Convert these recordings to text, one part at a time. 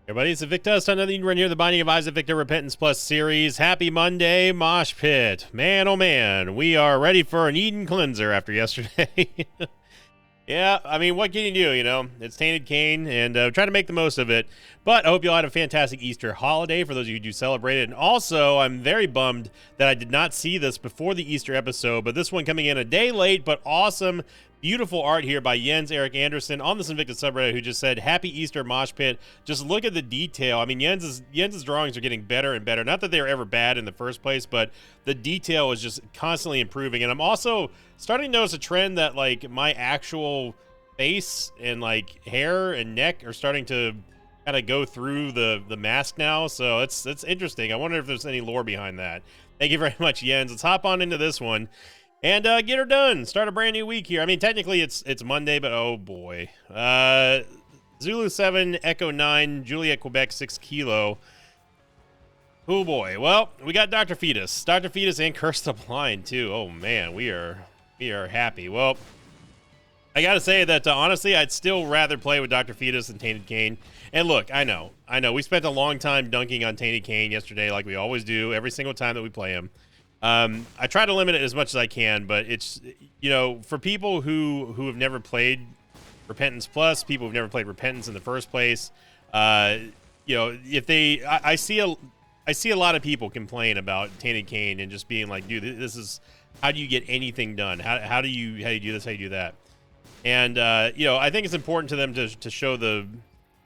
Everybody, it's Invictus. Another Eden Run here, the Binding of Isaac Victor Repentance Plus series. Happy Monday, Mosh Pit. Man, oh man, we are ready for an Eden cleanser after yesterday. Yeah, I mean, what can you do, you know? It's Tainted Cain, and try to make the most of it. But I hope you all had a fantastic Easter holiday for those of you who do celebrate it. And also, I'm very bummed that I did not see this before the Easter episode, but this one coming in a day late, but awesome, beautiful art here by Jens Erik Anderson on this Invictus subreddit, who just said, Happy Easter, Mosh Pit. Just look at the detail. I mean, Jens's drawings are getting better and better. Not that they were ever bad in the first place, but the detail is just constantly improving. And I'm also starting to notice a trend that, like, my actual face and, like, hair and neck are starting to kind of go through the mask now. So it's interesting. I wonder if there's any lore behind that. Thank you very much, Jens. Let's hop on into this one and get her done. Start a brand new week here. I mean, technically it's Monday, but oh boy. Zulu 7, Echo 9, Juliet, Quebec 6 Kilo. Oh boy. Well, we got Dr. Fetus. Dr. Fetus and Curse the Blind too. Oh man, we are happy. Well, I gotta say that honestly, I'd still rather play with Dr. Fetus than Tainted Cain. And look, I know, we spent a long time dunking on Tainted Cain yesterday, like we always do every single time that we play him. I try to limit it as much as I can, but it's, you know, for people who have never played Repentance Plus, people who've never played Repentance in the first place, you know, if they, I see a lot of people complain about Tainted Cain and just being like, dude, this is, how do you get anything done? How do you do this? How do you do that? And you know, I think it's important to them to show the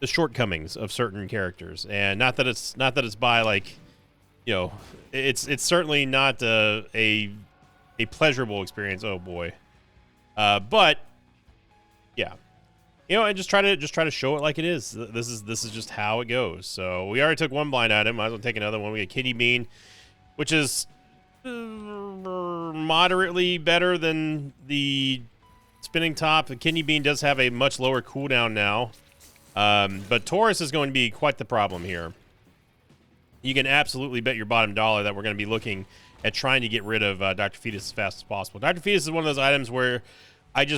shortcomings of certain characters, and not that it's by, like, you know, it's certainly not a pleasurable experience. Oh boy, but yeah, you know, and just try to show it like it is. This is just how it goes. So we already took one blind item. Might as well take another one. We got Kidney Bean, which is moderately better than the Spinning Top. The Kidney Bean does have a much lower cooldown now, but Taurus is going to be quite the problem here. You can absolutely bet your bottom dollar that we're going to be looking at trying to get rid of Dr. Fetus as fast as possible. Dr. Fetus is one of those items where it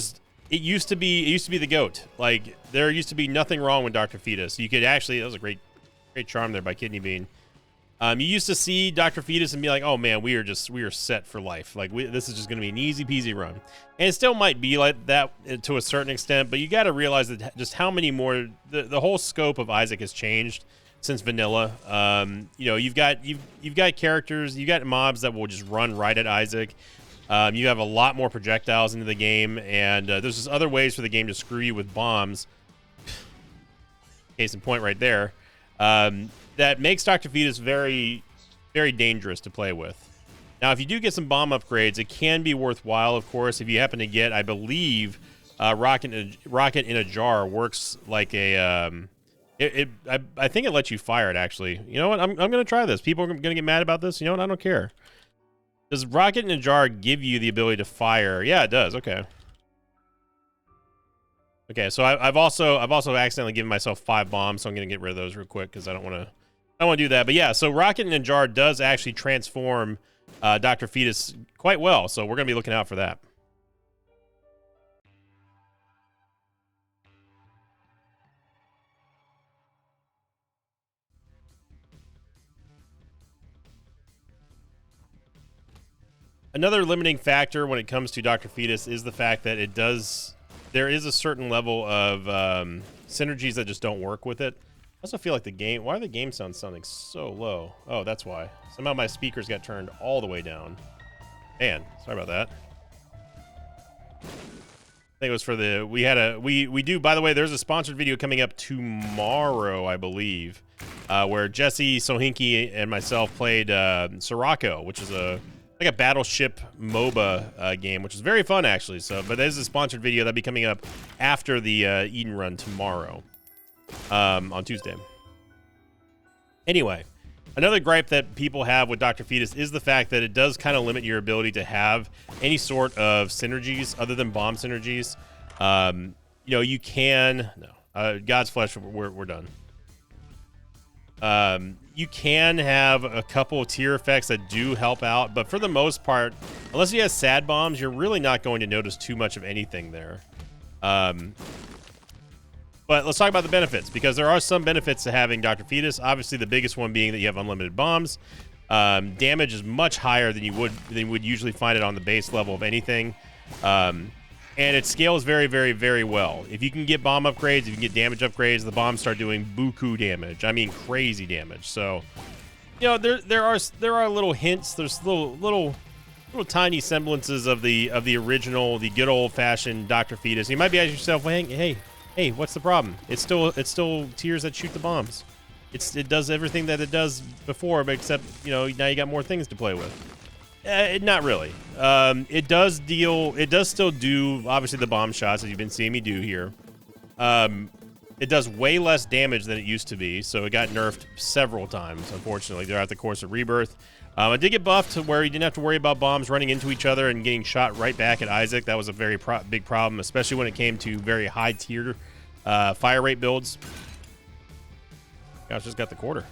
used to be the GOAT. Like, there used to be nothing wrong with Dr. Fetus. You could actually, that was a great charm there by Kidney Bean. You used to see Dr. Fetus and be like, oh man, we are set for life. Like, this is just going to be an easy peasy run. And it still might be like that to a certain extent, but you got to realize that just how many more, the whole scope of Isaac has changed since vanilla. You know, you've got characters, you got mobs that will just run right at Isaac. You have a lot more projectiles into the game, and there's just other ways for the game to screw you with bombs. Case in point right there. That makes Dr. Fetus very, very dangerous to play with. Now, if you do get some bomb upgrades, it can be worthwhile, of course. If you happen to get, I believe, Rocket in a Jar works like a... I think it lets you fire it, actually. You know what? I'm going to try this. People are going to get mad about this. You know what? I don't care. Does Rocket in a Jar give you the ability to fire? Yeah, it does. Okay. Okay, so I've also accidentally given myself 5 bombs, so I'm going to get rid of those real quick because I don't want to do that. But yeah, so Rocket in a Jar does actually transform Dr. Fetus quite well, so we're going to be looking out for that. Another limiting factor when it comes to Dr. Fetus is the fact that there is a certain level of synergies that just don't work with it. I also feel like why are the game sounds sounding so low? Oh, that's why. Somehow my speakers got turned all the way down. Man, sorry about that. I think it was for we do, by the way, there's a sponsored video coming up tomorrow, I believe, where Jesse Sohinki and myself played Sirocco, which is like a battleship MOBA game, which is very fun, actually. So, but there's a sponsored video that'll be coming up after the Eden run tomorrow, on Tuesday. Anyway, another gripe that people have with Dr. Fetus is the fact that it does kind of limit your ability to have any sort of synergies other than bomb synergies. You know, you can God's Flesh. We're done. You can have a couple of tier effects that do help out, but for the most part, unless you have sad bombs, you're really not going to notice too much of anything there. But let's talk about the benefits, because there are some benefits to having Dr. Fetus. Obviously, the biggest one being that you have unlimited bombs. Damage is much higher than you would usually find it on the base level of anything. And it scales very, very, very well. If you can get bomb upgrades, if you can get damage upgrades, the bombs start doing buku damage. I mean, crazy damage. So, you know, there are little hints. There's little tiny semblances of the original, the good old fashioned Dr. Fetus. You might be asking yourself, well, hey, what's the problem? It's still tears that shoot the bombs. It does everything that it does before, but except, you know, now you got more things to play with. Not really. It does still do, obviously, the bomb shots that you've been seeing me do here. It does way less damage than it used to be, so it got nerfed several times, unfortunately, throughout the course of Rebirth. I did get buffed to where you didn't have to worry about bombs running into each other and getting shot right back at Isaac. That was a very big problem, especially when it came to very high tier fire rate builds. Gosh, just got the quarter.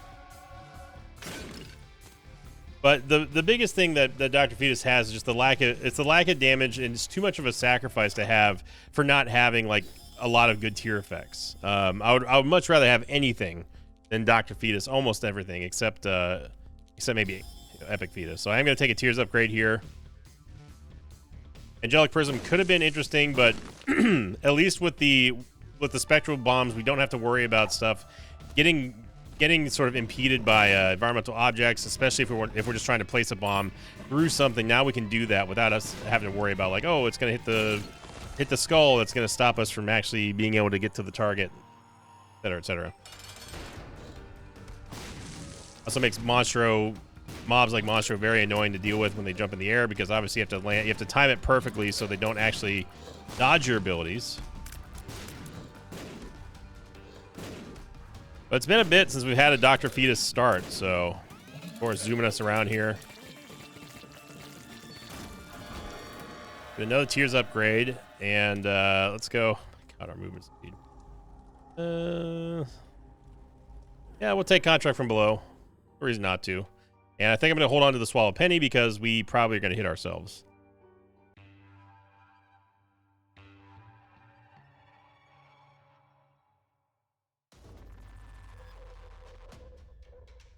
But the biggest thing that Dr. Fetus has is just the lack of damage, and it's too much of a sacrifice to have for not having like a lot of good tier effects. I would much rather have anything than Dr. Fetus, almost everything except maybe Epic Fetus. So I'm going to take a tiers upgrade here. Angelic Prism could have been interesting, but at least with the spectral bombs, we don't have to worry about stuff getting sort of impeded by environmental objects, especially if we're just trying to place a bomb through something. Now we can do that without us having to worry about like, oh, it's going to hit the skull. That's going to stop us from actually being able to get to the target, et cetera, et cetera. Also makes mobs like Monstro very annoying to deal with when they jump in the air, because obviously you have to time it perfectly so they don't actually dodge your abilities. But it's been a bit since we've had a Dr. Fetus start, so of course zooming us around here. Another tiers upgrade, and let's go. God, our movement speed. Yeah, we'll take Contract from Below. No reason not to. And I think I'm going to hold on to the Swallow Penny because we probably are going to hit ourselves.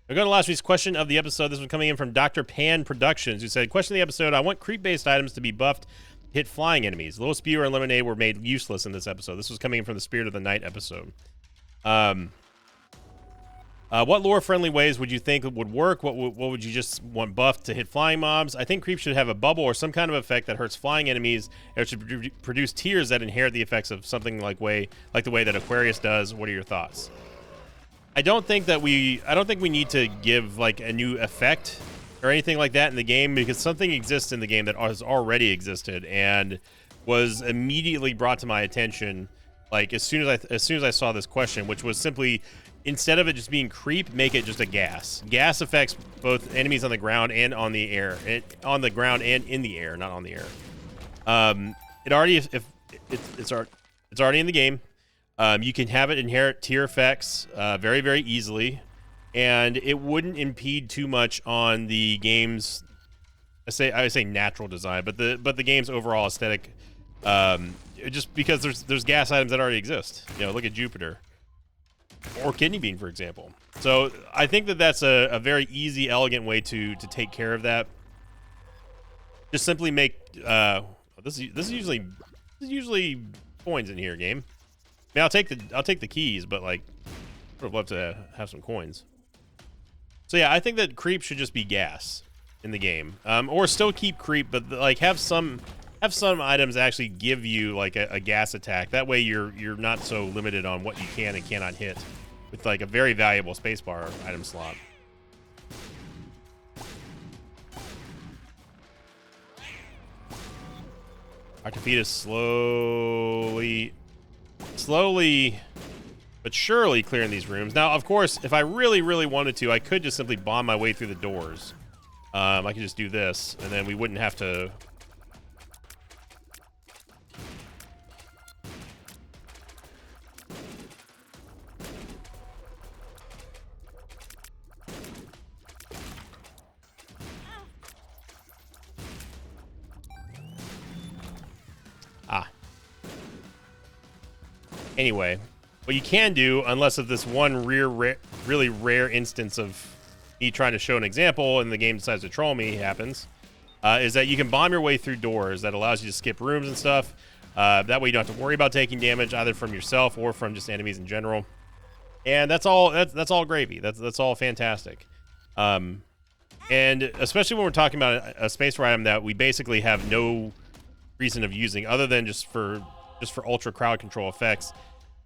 We're going to last week's question of the episode. This one coming in from Dr. Pan Productions, who said, question of the episode, I want creep-based items to be buffed, hit flying enemies. Little Spewer and Lemonade were made useless in this episode. This was coming in from the Spirit of the Night episode. What lore-friendly ways would you think would work? What would you just want buffed to hit flying mobs? I think creep should have a bubble or some kind of effect that hurts flying enemies, and it should produce tears that inherit the effects of something like the way that Aquarius does. What are your thoughts? I don't think we need to give like a new effect or anything like that in the game, because something exists in the game that has already existed and was immediately brought to my attention like as soon as I saw this question, which was simply, instead of it just being creep, make it just a gas. Gas affects both enemies on the ground and on the air. On the ground and in the air, not on the air. It's already in the game. You can have it inherit tier effects very, very easily, and it wouldn't impede too much on the game's, I would say natural design, but the game's overall aesthetic. Just because there's gas items that already exist. You know, look at Jupiter or Kidney Bean, for example. So I think that's a very easy, elegant way to take care of that. Just simply make this is usually coins in here, game. I mean, I'll take the keys, but like, I would love to have some coins. So yeah, I think that creep should just be gas in the game, or still keep creep, but like have some items actually give you like a gas attack. That way you're not so limited on what you can and cannot hit with like a very valuable spacebar item slot. Dr. Fetus slowly but surely clearing these rooms. Now, of course, if I really, really wanted to, I could just simply bomb my way through the doors. I could just do this, and then we wouldn't have to... Anyway, what you can do, unless of this one really rare instance of me trying to show an example and the game decides to troll me happens, is that you can bomb your way through doors. That allows you to skip rooms and stuff. That way you don't have to worry about taking damage either from yourself or from just enemies in general. And that's all. That's all gravy. That's all fantastic. And especially when we're talking about a space war item that we basically have no reason of using other than just for ultra crowd control effects.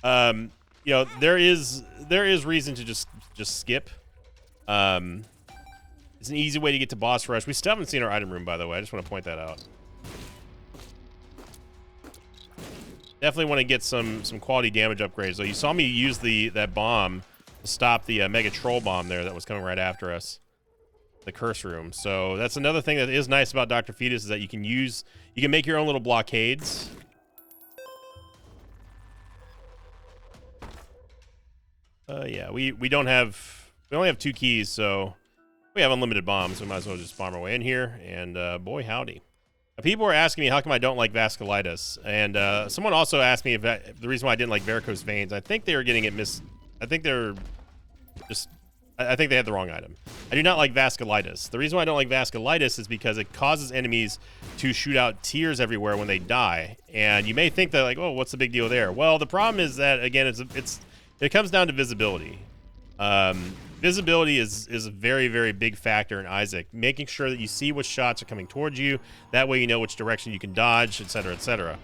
You know, there is reason to just skip. It's an easy way to get to boss rush. We still haven't seen our item room, by the way. I just want to point that out. Definitely want to get some quality damage upgrades. So you saw me use that bomb to stop the Mega Troll bomb there that was coming right after us. The curse room. So that's another thing that is nice about Dr. Fetus is that you can make your own little blockades. Yeah, we only have 2 keys, so we have unlimited bombs. So we might as well just bomb our way in here. And boy, howdy. People were asking me how come I don't like vasculitis, and someone also asked me if the reason why I didn't like varicose veins. I think they were getting it I think they had the wrong item. I do not like vasculitis. The reason why I don't like vasculitis is because it causes enemies to shoot out tears everywhere when they die. And you may think that, like, oh, what's the big deal there? Well, the problem is that, again, it comes down to visibility. Visibility is a very, very big factor in Isaac. Making sure that you see which shots are coming towards you. That way you know which direction you can dodge, etc., etc.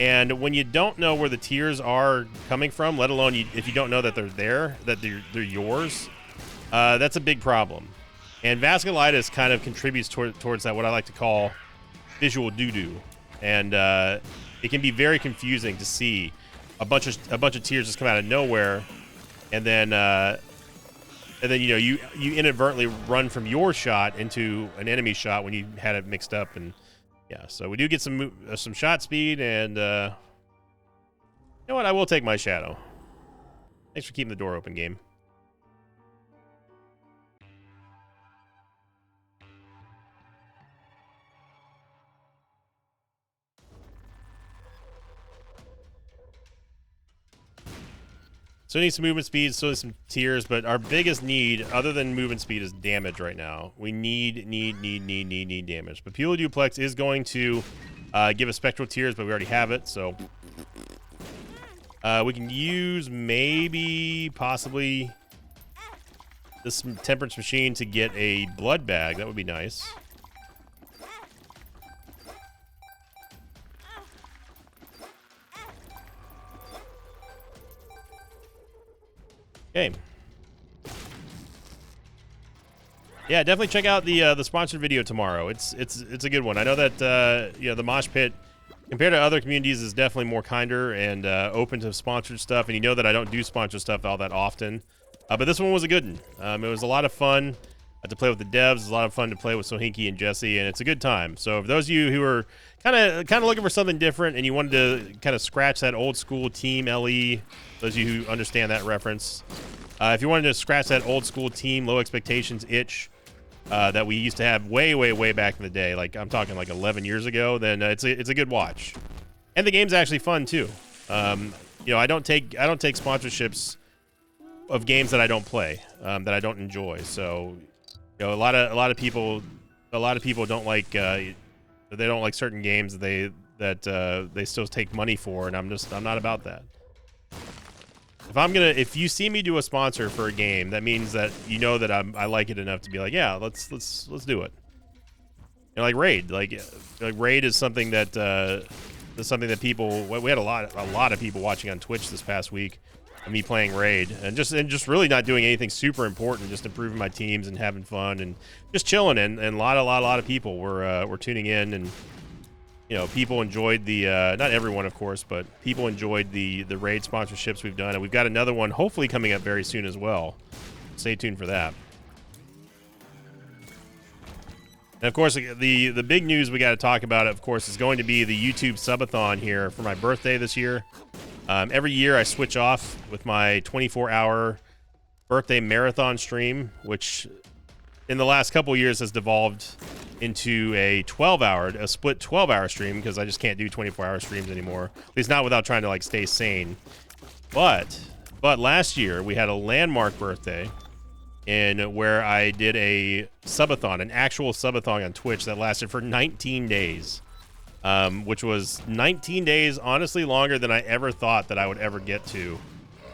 And when you don't know where the tears are coming from, let alone if you don't know that they're there, that they're yours, that's a big problem. And vasculitis kind of contributes towards that, what I like to call visual doo-doo. And it can be very confusing to see a bunch of tears just come out of nowhere, and then you know you inadvertently run from your shot into an enemy shot when you had it mixed up. And yeah, so we do get some shot speed, and you know what, I will take my shadow. Thanks for keeping the door open, game. So we need some movement speed, so some tears, but our biggest need, other than movement speed, is damage right now. We need damage. But Pula Duplex is going to give us Spectral Tears, but we already have it, so we can use possibly this Temperance Machine to get a blood bag. That would be nice. Okay. Yeah, definitely check out the sponsored video tomorrow. It's a good one. I know that you know, the Mosh Pit, compared to other communities, is definitely more kinder and open to sponsored stuff. And you know that I don't do sponsored stuff all that often, but this one was a good one. It was a lot of fun to play with the devs. It was a lot of fun to play with Sohinki and Jesse, and it's a good time. So for those of you who are kind of looking for something different and you wanted to kind of scratch that old school Team LE, those of you who understand that reference, if you wanted to scratch that old school Team Low Expectations itch that we used to have way back in the day, like I'm talking like 11 years ago, then it's a good watch. And the game's actually fun too. You know, I don't take sponsorships of games that I don't play, that I don't enjoy. So, you know, a lot of people don't like they don't like certain games that they still take money for, and I'm not about that. If you see me do a sponsor for a game, that means that you know that I like it enough to be like, yeah, let's do it. You know, like Raid, like Raid is something that people, we had a lot of people watching on Twitch this past week of me playing Raid, and just really not doing anything super important, just improving my teams and having fun and just chilling. And a lot of people were tuning in, and you know, people enjoyed the not everyone, of course, but people enjoyed the Raid sponsorships we've done, and we've got another one hopefully coming up very soon as well. Stay tuned for that. And of course, the big news we got to talk about, of course, is going to be the YouTube subathon here for my birthday this year. Every year I switch off with my 24-hour birthday marathon stream, which in the last couple of years has devolved into a split 12-hour stream, because I just can't do 24-hour streams anymore, at least not without trying to like stay sane. But But last year we had a landmark birthday in where I did a subathon, an actual subathon on Twitch that lasted for 19 days, which was 19 days, honestly longer than I ever thought that I would ever get to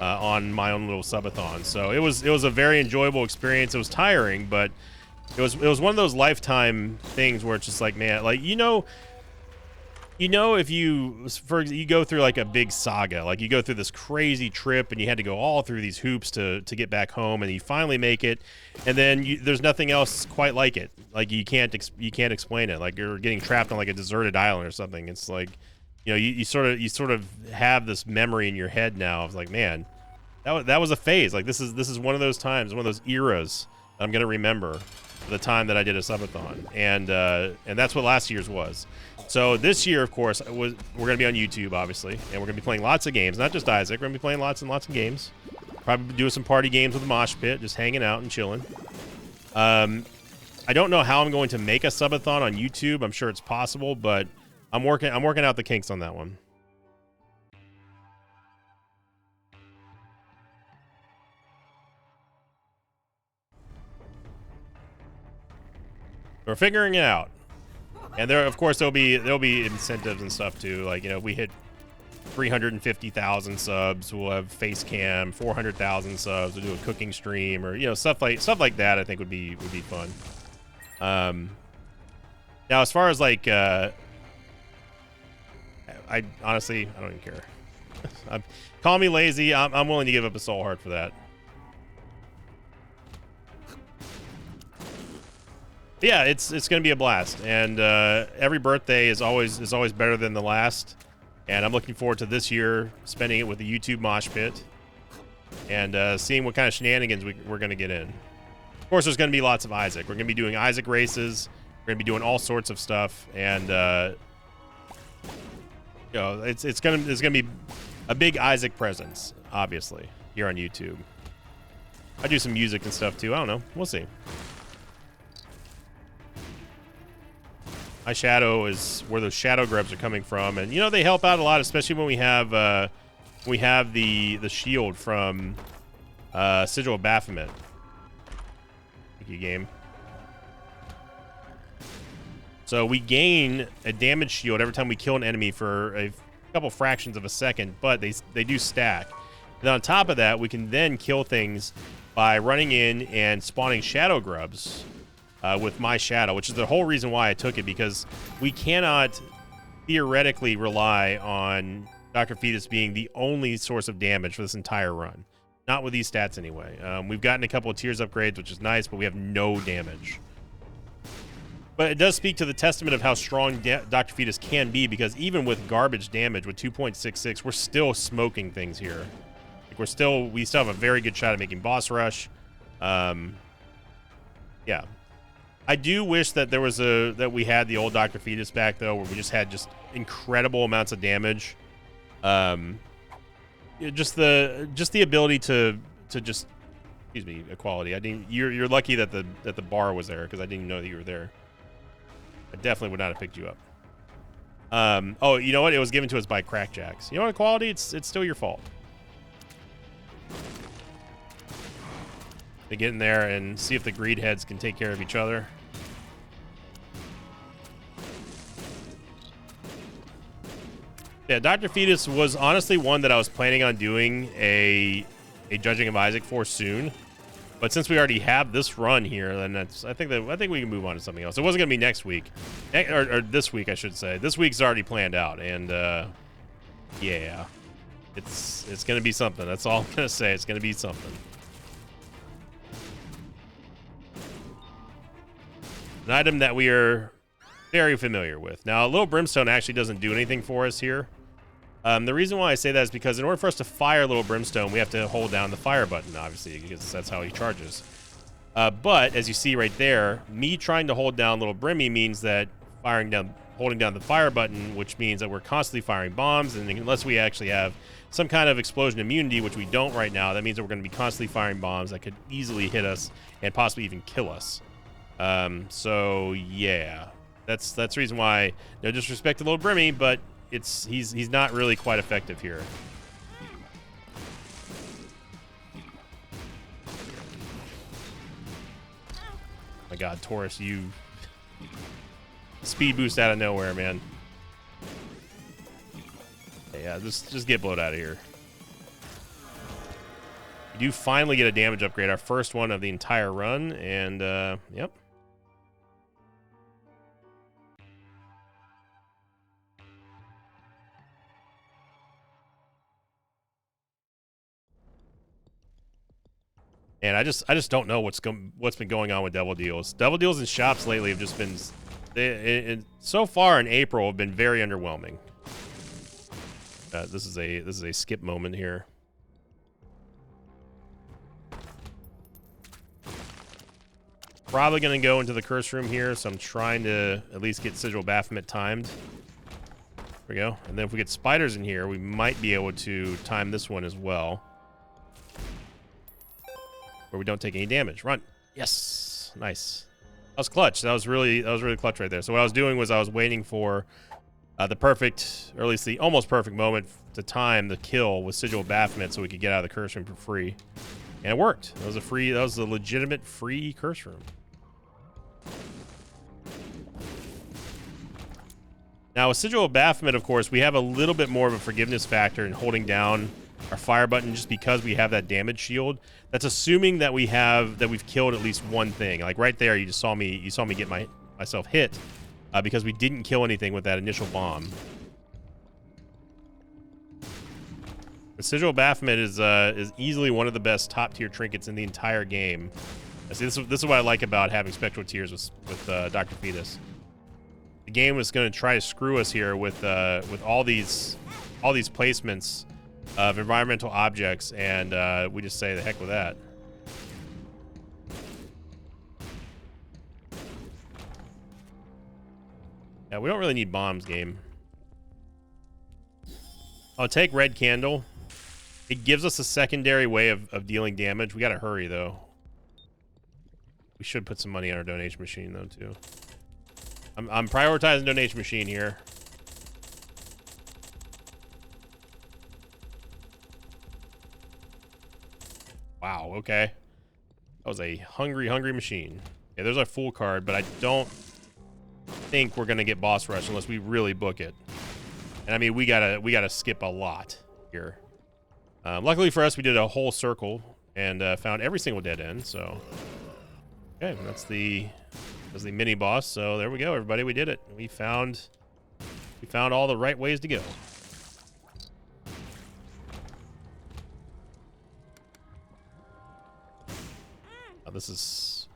on my own little subathon. So it was a very enjoyable experience. It was tiring, but it was one of those lifetime things where it's just like, man, like, you know, if you go through like a big saga, like you go through this crazy trip and you had to go all through these hoops to get back home, and you finally make it, and then there's nothing else quite like it. Like you can't explain it. Like you're getting trapped on like a deserted island or something. It's like, you know, you sort of have this memory in your head now of like, man, that was a phase. Like this is one of those times, one of those eras I'm gonna remember, the time that I did a subathon, and that's what last year's was. So this year, of course, we're going to be on YouTube, obviously, and we're going to be playing lots of games. Not just Isaac. We're going to be playing lots and lots of games. Probably doing some party games with the Mosh Pit, just hanging out and chilling. I don't know how I'm going to make a subathon on YouTube. I'm sure it's possible, but I'm working out the kinks on that one. We're figuring it out. And of course there'll be incentives and stuff too. Like, you know, if we hit 350,000 subs, we'll have face cam. 400,000 subs, we'll do a cooking stream, or, you know, stuff like that. I think would be fun. Now as far as like, I honestly I don't even care. Call me lazy. I'm willing to give up a soul heart for that. Yeah, it's going to be a blast, and every birthday is always better than the last, and I'm looking forward to this year spending it with the YouTube Mosh Pit and seeing what kind of shenanigans we're going to get in. Of course, there's going to be lots of Isaac. We're going to be doing Isaac races. We're going to be doing all sorts of stuff, and you know, it's going to be a big Isaac presence, obviously, here on YouTube. I do some music and stuff too. I don't know. We'll see. My shadow is where those shadow grubs are coming from, and you know, they help out a lot, especially when we have the shield from Sigil of Baphomet. Thank you, game. So we gain a damage shield every time we kill an enemy for a couple fractions of a second, but they do stack. And on top of that, we can then kill things by running in and spawning shadow grubs. With my shadow, which is the whole reason why I took it, because we cannot theoretically rely on Dr. Fetus being the only source of damage for this entire run. Not with these stats anyway. We've gotten a couple of tiers upgrades, which is nice, but we have no damage. But it does speak to the testament of how strong Dr. Fetus can be, because even with garbage damage, with 2.66, we're still smoking things here. Like we still have a very good shot at making boss rush. Yeah. I do wish that that we had the old Dr. Fetus back, though, where we just had incredible amounts of damage. Just the ability to excuse me, equality. You're lucky that the bar was there, because I didn't even know that you were there. I definitely would not have picked you up. Oh, you know what? It was given to us by Crackjacks. You know what, equality? It's still your fault. To get in there and see if the greed heads can take care of each other. Yeah, Dr. Fetus was honestly one that I was planning on doing a Judging of Isaac for soon, but since we already have this run here, then I think we can move on to something else. It wasn't gonna be next week, or this week, I should say. This week's already planned out, and yeah, it's gonna be something. That's all I'm gonna say. It's gonna be something. An item that we are very familiar with. Now, a little brimstone actually doesn't do anything for us here. The reason why I say that is because in order for us to fire little brimstone, we have to hold down the fire button, obviously, because that's how he charges. But as you see right there, me trying to hold down little Brimmy means that holding down the fire button, which means that we're constantly firing bombs, and unless we actually have some kind of explosion immunity, which we don't right now, that means that we're going to be constantly firing bombs that could easily hit us and possibly even kill us. So yeah, that's the reason why, no disrespect to little Brimmy, but he's not really quite effective here. my God, Taurus, you speed boost out of nowhere, man. Yeah, just get blowed out of here. We do finally get a damage upgrade, our first one of the entire run, and yep. And I just don't know what's been going on with Devil Deals. Devil Deals in shops lately have just been, so far in April, have been very underwhelming. This is a skip moment here. Probably gonna go into the curse room here, so I'm trying to at least get Sigil Baphomet timed. There we go. And then if we get spiders in here, we might be able to time this one as well, where we don't take any damage. Run. Yes. Nice. That was clutch. That was really clutch right there. So what I was doing was I was waiting for the perfect, or at least the almost perfect moment to time the kill with Sigil Baphomet so we could get out of the curse room for free. And it worked. That was a legitimate free curse room. Now with Sigil Baphomet, of course, we have a little bit more of a forgiveness factor in holding down our fire button just because we have that damage shield. That's assuming that we've killed at least one thing. Like right there, you saw me get myself hit because we didn't kill anything with that initial bomb. The Sigil Baphomet is easily one of the best top tier trinkets in the entire game. See, this is what I like about having Spectral Tears with Dr. Fetus. The game was going to try to screw us here with all these placements of environmental objects, and we just say the heck with that. Yeah, we don't really need bombs, game. I'll take Red Candle. It gives us a secondary way of dealing damage. We gotta hurry, though. We should put some money on our donation machine, though, too. I'm prioritizing donation machine here. Wow, okay. That was a hungry machine. Yeah, there's our full card, but I don't think we're gonna get boss rush unless we really book it. And I mean, we gotta skip a lot here. Luckily for us, we did a whole circle and found every single dead end. So, okay, that's the mini boss. So there we go, everybody. We did it. We found all the right ways to go. Oh, this is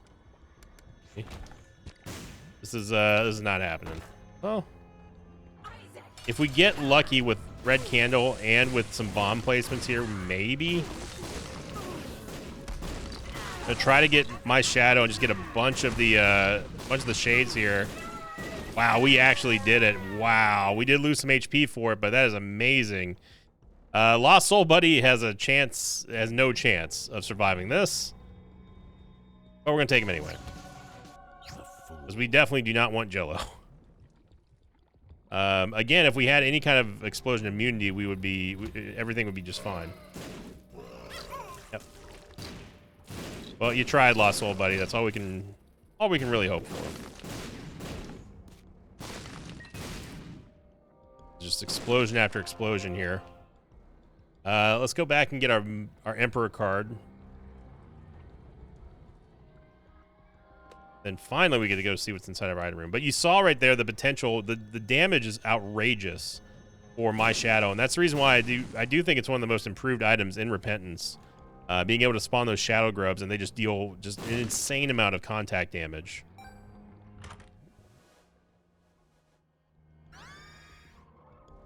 not happening. Oh. If we get lucky with Red Candle and with some bomb placements here, maybe. I'll try to get my shadow and just get a bunch of the shades here. Wow, we actually did it. Wow, we did lose some HP for it, but that is amazing. Lost Soul Buddy has no chance of surviving this. But we're gonna take him anyway. Because we definitely do not want Jello. Again, if we had any kind of explosion immunity, everything would be just fine. Yep. Well, you tried, Lost Soul Buddy. That's all we can really hope for. Just explosion after explosion here. Let's go back and get our Emperor card. Then finally we get to go see what's inside our item room. But you saw right there the potential, the damage is outrageous for my shadow, and that's the reason why I do think it's one of the most improved items in Repentance. Being able to spawn those shadow grubs and they just deal just an insane amount of contact damage.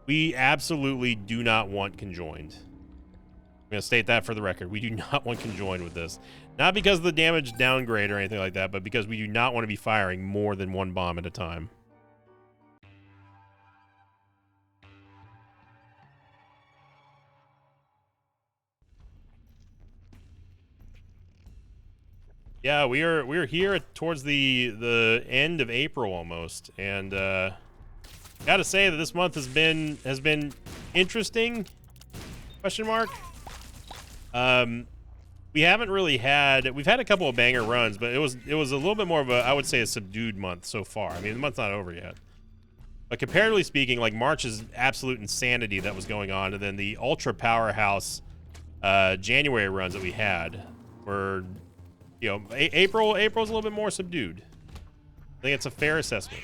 We absolutely do not want Conjoined. I'm going to state that for the record. We do not want Conjoined with this. Not because of the damage downgrade or anything like that, but because we do not want to be firing more than one bomb at a time. Yeah, we're here towards the end of April almost, and gotta say that this month has been interesting. Question mark. we haven't really had. We've had a couple of banger runs, but it was a little bit more of a, I would say, a subdued month so far. I mean, the month's not over yet. But comparatively speaking, like March is absolute insanity that was going on, and then the ultra powerhouse January runs that we had were, you know, April's a little bit more subdued. I think it's a fair assessment.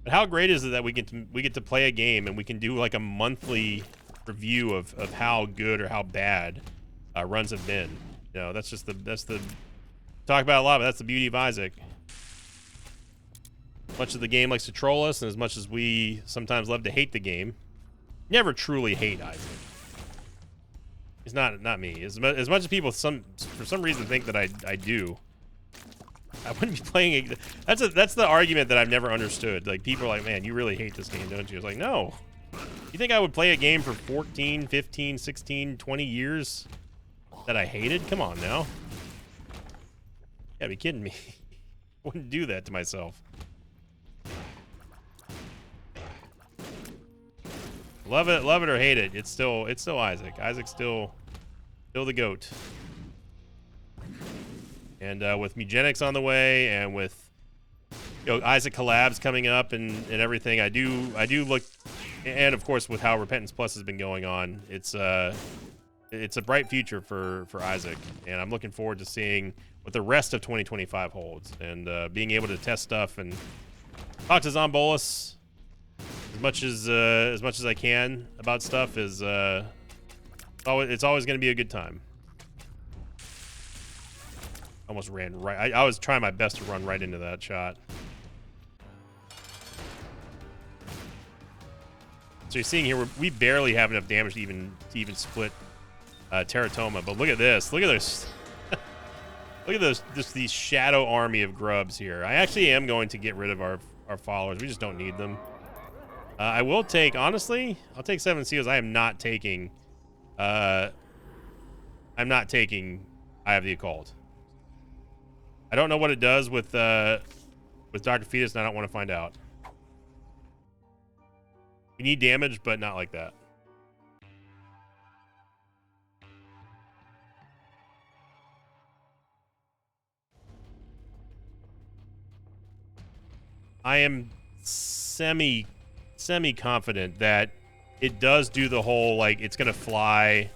But how great is it that we get to play a game and we can do like a monthly review of how good or how bad runs have been. You know, that's the talk about a lot, but that's the beauty of Isaac. As much as the game likes to troll us, and as much as we sometimes love to hate the game, never truly hate Isaac. It's not me. As much as people for some reason think that I do. I wouldn't be playing it. That's the argument that I've never understood. Like, people are like, man, you really hate this game, don't you? It's like, no. You think I would play a game for 14, 15, 16, 20 years that I hated? Come on now. You gotta be kidding me. I wouldn't do that to myself. Love it or hate it, it's still Isaac. Isaac's still the GOAT. And with Mugenics on the way, and with, you know, Isaac collabs coming up and everything, I do look, and of course with how Repentance Plus has been going on, it's a bright future for Isaac, and I'm looking forward to seeing what the rest of 2025 holds, and being able to test stuff and talk to Zombolus as much as I can about stuff is it's always going to be a good time. Almost ran right. I was trying my best to run right into that shot. So you're seeing here, we barely have enough damage to even split Teratoma. But look at this. Look at this. Look at those. These shadow army of grubs here. I actually am going to get rid of our followers. We just don't need them. I will take, honestly, I'll take 7 seals. I am not taking. I'm not taking Eye of the Occult. I don't know what it does with Dr. Fetus, and I don't want to find out. We need damage, but not like that. I am semi confident that it does do the whole, like, it's gonna fly.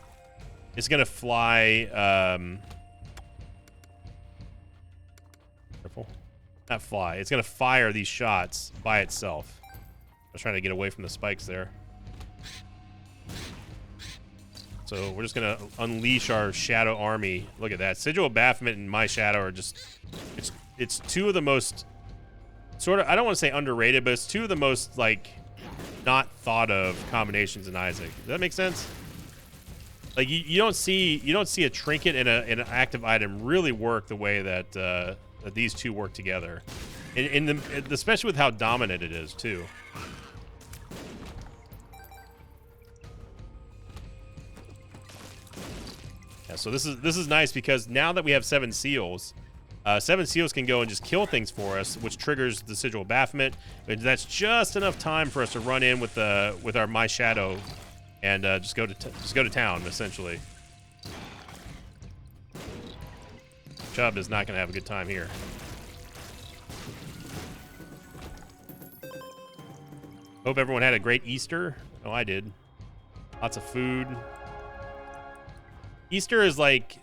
Careful. Not fly. It's gonna fire these shots by itself. I was trying to get away from the spikes there. So we're just gonna unleash our shadow army. Look at that. Sigil of Baphomet and My Shadow are just, it's two of the most sort of, I don't want to say underrated, but it's two of the most, like, not thought of combinations in Isaac. Does that make sense? Like, you don't see a trinket and an active item really work the way that that these two work together, especially with how dominant it is too. Yeah, so this is nice because now that we have 7 seals, 7 seals can go and just kill things for us, which triggers the Sigil of Baphomet. But that's just enough time for us to run in with our My Shadow and just go to town essentially. Chubb is not going to have a good time here. Hope everyone had a great Easter. Oh, I did. Lots of food. Easter is like,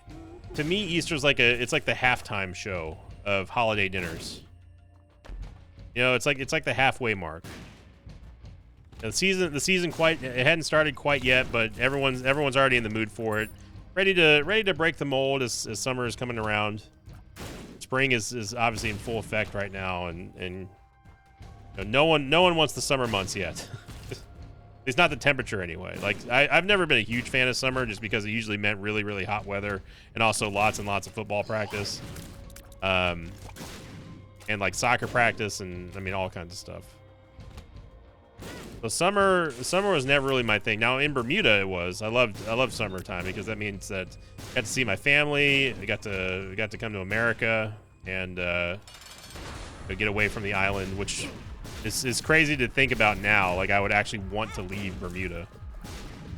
to me, Easter's like it's like the halftime show of holiday dinners. You know, it's like the halfway mark. The season it hadn't started quite yet, but everyone's already in the mood for it. Ready to break the mold as summer is coming around. Spring is obviously in full effect right now, and you know, no one wants the summer months yet. It's not the temperature anyway. Like, I've never been a huge fan of summer just because it usually meant really, really hot weather and also lots and lots of football practice, and like soccer practice, and I mean all kinds of stuff. So summer was never really my thing. Now in Bermuda it was. I loved summertime because that means that I got to see my family. I got to come to America and get away from the island, which is crazy to think about now. Like, I would actually want to leave Bermuda.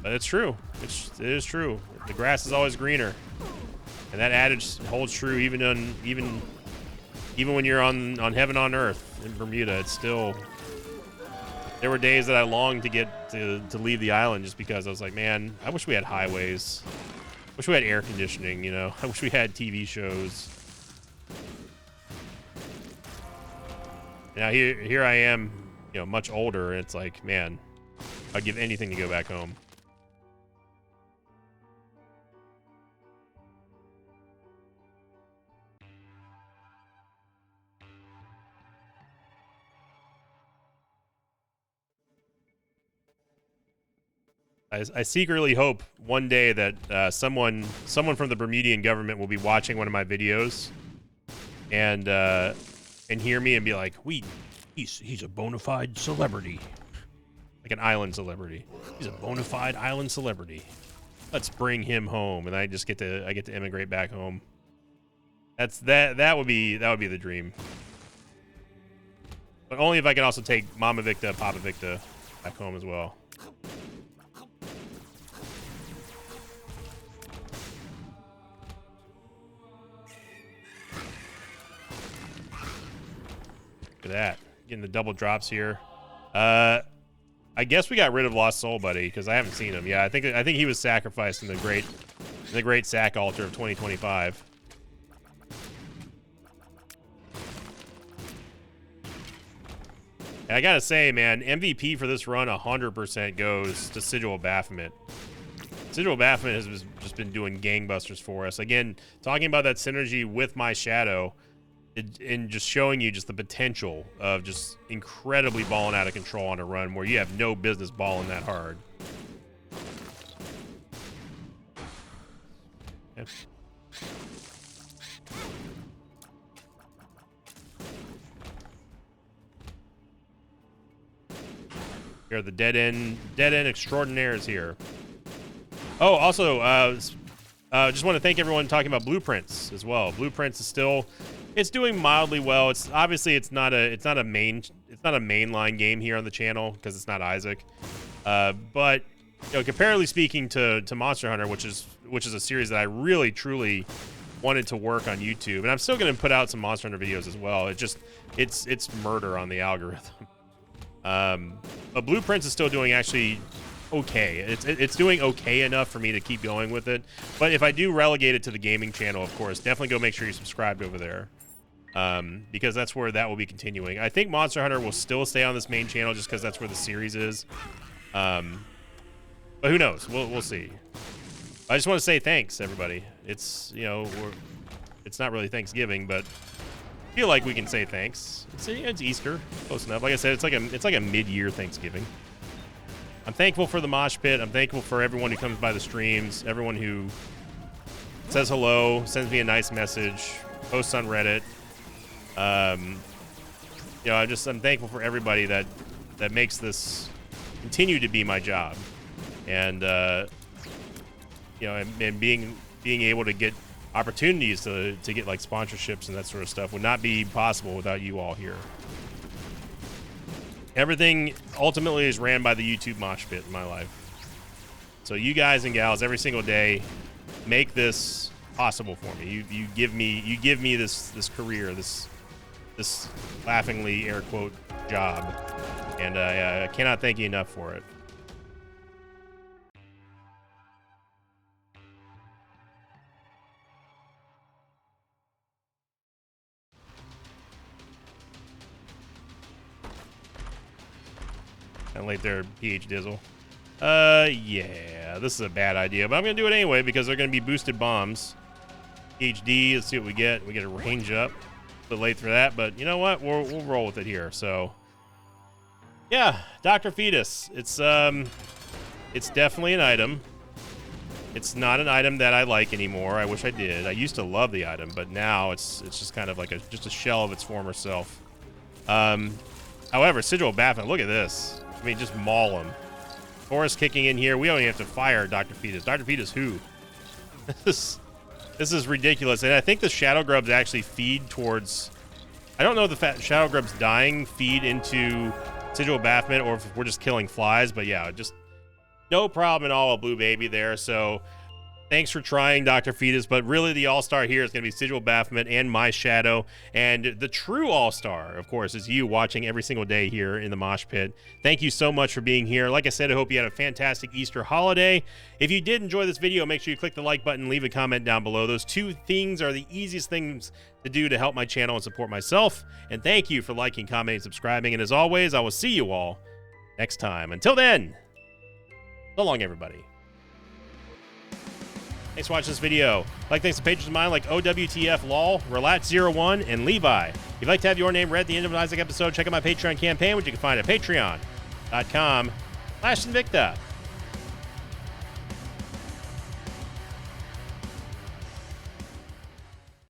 But it's true. It is true. The grass is always greener, and that adage holds true even when you're on heaven on earth in Bermuda. It's still. There were days that I longed to get to leave the island just because I was like, man, I wish we had highways. I wish we had air conditioning, you know. I wish we had TV shows. Now here I am, you know, much older, and it's like, man, I'd give anything to go back home. I secretly hope one day that someone from the Bermudian government will be watching one of my videos and hear me and be like, he's a bona fide celebrity, like an island celebrity. He's a bona fide island celebrity. Let's bring him home, and I get to immigrate back home. That would be the dream. But only if I can also take Mama Victa, Papa Victa back home as well. Look at that. Getting the double drops here. I guess we got rid of Lost Soul Buddy because I haven't seen him. Yeah, I think he was sacrificed in the great sack altar of 2025. And I gotta say, man, MVP for this run 100% goes to Sigil Baphomet. Sigil Baphomet has just been doing gangbusters for us. Again, talking about that synergy with my Shadow, and just showing you just the potential of just incredibly balling out of control on a run where you have no business balling that hard. Yeah. Here are the dead end extraordinaires here. Oh, also, just want to thank everyone talking about Blueprints as well. Blueprints is still, it's doing mildly well. It's obviously it's not a mainline game here on the channel because it's not Isaac. But you know, comparatively speaking to Monster Hunter, which is a series that I really truly wanted to work on YouTube, and I'm still going to put out some Monster Hunter videos as well. It's murder on the algorithm. But Blueprints is still doing actually okay. It's doing okay enough for me to keep going with it. But if I do relegate it to the gaming channel, of course, definitely go make sure you're subscribed over there. Because that's where that will be continuing. I think Monster Hunter will still stay on this main channel just because that's where the series is. But who knows? We'll see. I just want to say thanks, everybody. It's, you know, it's not really Thanksgiving, but I feel like we can say thanks. It's Easter, close enough. Like I said, it's like a mid-year Thanksgiving. I'm thankful for the mosh pit. I'm thankful for everyone who comes by the streams, everyone who says hello, sends me a nice message, posts on Reddit. You know, I'm thankful for everybody that makes this continue to be my job, and you know, and being able to get opportunities to get like sponsorships and that sort of stuff would not be possible without you all here. Everything ultimately is ran by the YouTube mosh pit in my life. So you guys and gals every single day make this possible for me. You give me this career, this laughingly air quote job, and I cannot thank you enough for it. Kind of late there, PH Dizzle. Yeah, this is a bad idea, but I'm gonna do it anyway because they're gonna be boosted bombs. PhD, let's see what we get. We get a range up. A bit late for that, but you know what? We'll roll with it here. So, yeah, Dr. Fetus. It's definitely an item. It's not an item that I like anymore. I wish I did. I used to love the item, but now it's just kind of like just a shell of its former self. However, Sigil Baphomet, look at this. I mean, just maul him. Forest kicking in here. We don't even have to fire Dr. Fetus. Dr. Fetus who? This is ridiculous. And I think the Shadow Grubs actually feed towards... I don't know if the Shadow Grubs dying feed into Sigil Baphomet or if we're just killing flies. But yeah, just No problem at all, Blue Baby there. So thanks for trying, Dr. Fetus, but really the all-star here is going to be Sigil Baphomet and My Shadow. And the true all-star, of course, is you watching every single day here in the Mosh Pit. Thank you so much for being here. Like I said, I hope you had a fantastic Easter holiday. If you did enjoy this video, make sure you click the like button, leave a comment down below. Those two things are the easiest things to do to help my channel and support myself. And thank you for liking, commenting, subscribing. And as always, I will see you all next time. Until then, so long, everybody. Thanks for watching this video. Thanks to patrons of mine like OWTF LOL, Relat01, and Levi. If you'd like to have your name read at the end of an Isaac episode, check out my Patreon campaign, which you can find at patreon.com/Invicta.